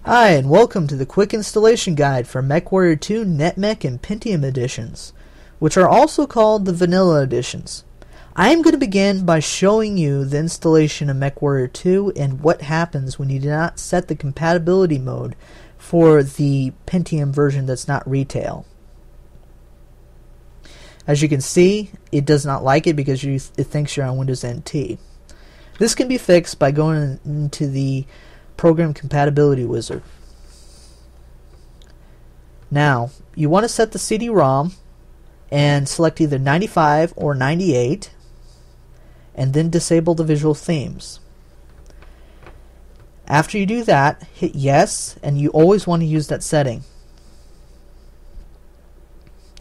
Hi, and welcome to the quick installation guide for MechWarrior 2 NetMech and Pentium editions, which are also called the vanilla editions. I am going to begin by showing you the installation of MechWarrior 2 and what happens when you do not set the compatibility mode for the Pentium version that's not retail. As you can see, it does not like it because it thinks you're on Windows NT. This can be fixed by going into the Program Compatibility Wizard. Now, you want to set the CD-ROM and select either 95 or 98 and then disable the visual themes. After you do that, hit yes, and you always want to use that setting.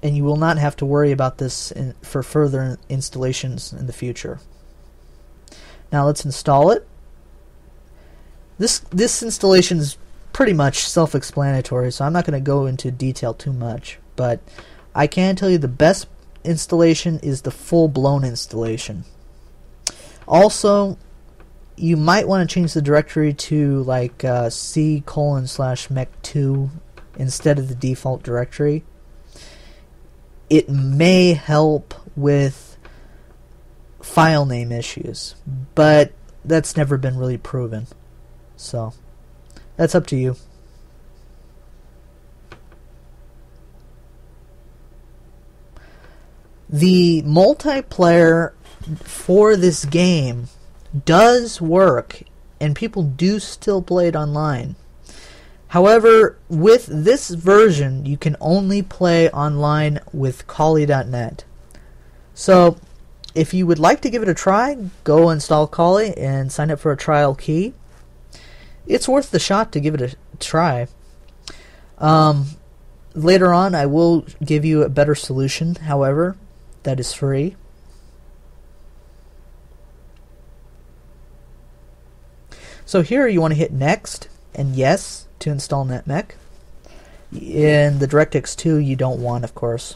And you will not have to worry about this for further installations in the future. Now let's install it. This installation is pretty much self-explanatory, so I'm not going to go into detail too much, but I can tell you the best installation is the full-blown installation. Also, you might want to change the directory to like C:/mech2 instead of the default directory. It may help with file name issues, but that's never been really proven. So, that's up to you. The multiplayer for this game does work, and people do still play it online. However, with this version, you can only play online with Kali.net. So, if you would like to give it a try, go install Kali and sign up for a trial key. It's worth the shot to give it a try. Later on, I will give you a better solution, however, that is free. So here you want to hit next and yes to install NetMech. In the DirectX 2 you don't want, of course.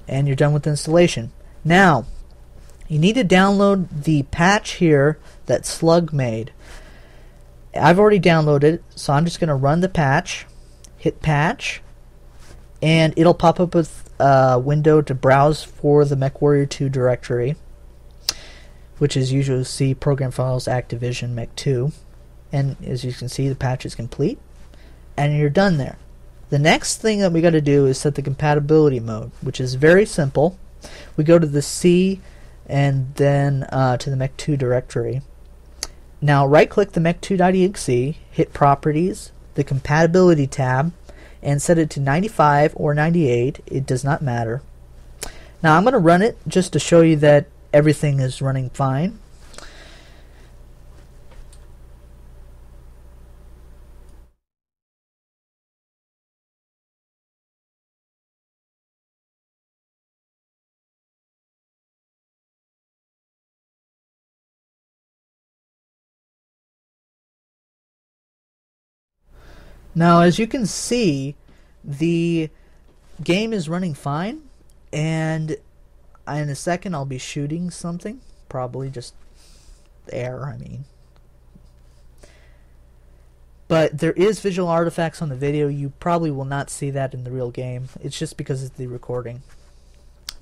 And you're done with the installation. Now, you need to download the patch here that Slug made. I've already downloaded it, so I'm just going to run the patch, hit patch, and it'll pop up with a window to browse for the MechWarrior 2 directory, which is usually C Program Files Activision Mech 2. And as you can see, the patch is complete, and you're done there. The next thing that we got to do is set the compatibility mode, which is very simple. We go to the C and then to the Mech 2 directory. Now right-click the mech2.exe, hit Properties, the Compatibility tab, and set it to 95 or 98. It does not matter. Now I'm going to run it just to show you that everything is running fine. Now, as you can see, the game is running fine, and in a second I'll be shooting something, probably just air, I mean. But there is visual artifacts on the video. You probably will not see that in the real game. It's just because of the recording.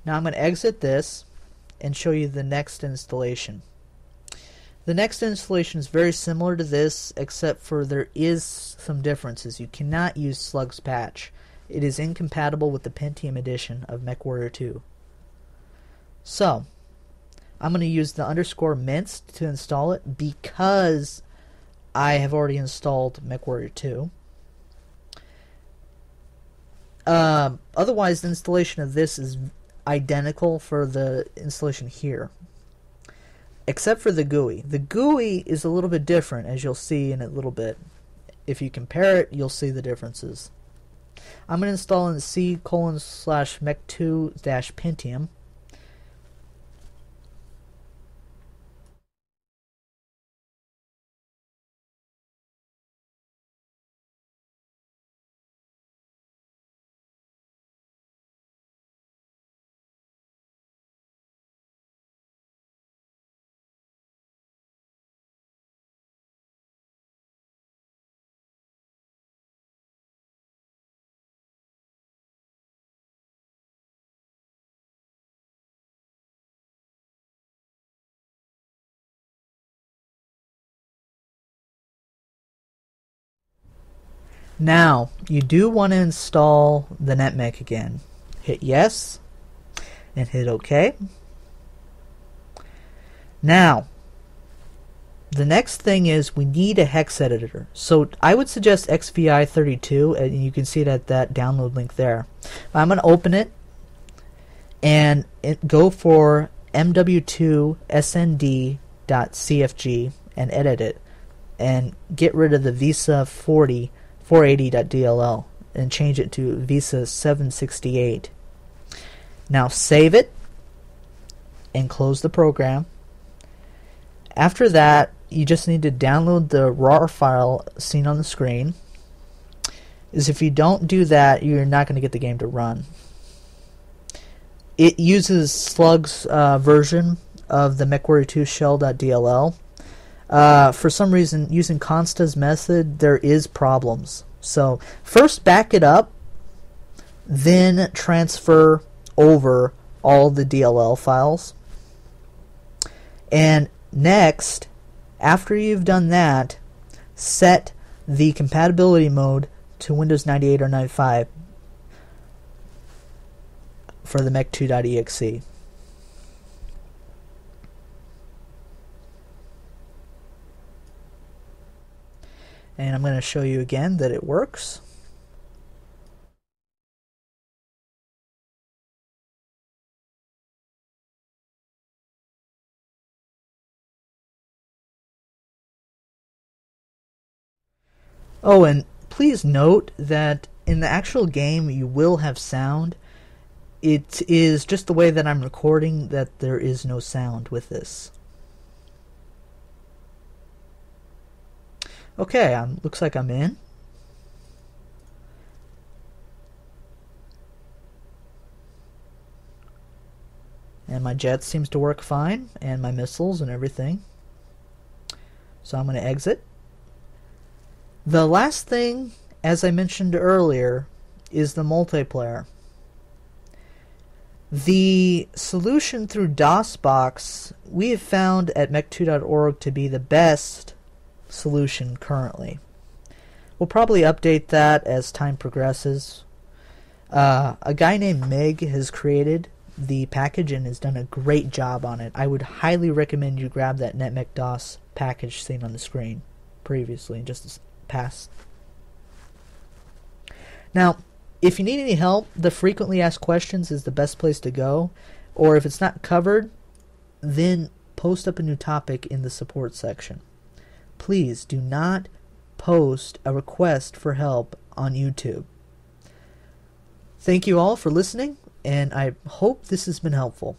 Now I'm going to exit this and show you the next installation. The next installation is very similar to this, except for there is some differences. You cannot use Slug's patch. It is incompatible with the Pentium edition of MechWarrior 2. So, I'm going to use the _mints to install it because I have already installed MechWarrior 2. Otherwise, the installation of this is identical for the installation here, except for the GUI. The GUI is a little bit different, as you'll see in a little bit. If you compare it, you'll see the differences. I'm going to install in C:/mech2-Pentium. Now, you do want to install the NetMech again. Hit yes, and hit OK. Now, the next thing is we need a Hex Editor. So I would suggest XVI32, and you can see it at that download link there. I'm going to open it, and go for mw2snd.cfg and edit it, and get rid of the visa 480.dll and change it to visa 768. Now save it and close the program. After that, you just need to download the RAR file seen on the screen. If you don't do that, you're not going to get the game to run. It uses Slug's version of the MechWarrior 2 shell.dll. For some reason, using Consta's method, there is problems. So first back it up, then transfer over all the DLL files. And next, after you've done that, set the compatibility mode to Windows 98 or 95 for the mech2.exe. And I'm going to show you again that it works. Oh, and please note that in the actual game you will have sound. It is just the way that I'm recording that there is no sound with this. Okay, looks like I'm in. And my jet seems to work fine, and my missiles and everything. So I'm going to exit. The last thing, as I mentioned earlier, is the multiplayer. The solution through DOSBOX we have found at mech2.org to be the best solution currently. We'll probably update that as time progresses. A guy named Meg has created the package and has done a great job on it. I would highly recommend you grab that NetMech DOS package seen on the screen previously, just past. Now, if you need any help, the frequently asked questions is the best place to go. Or if it's not covered, then post up a new topic in the support section. Please do not post a request for help on YouTube. Thank you all for listening, and I hope this has been helpful.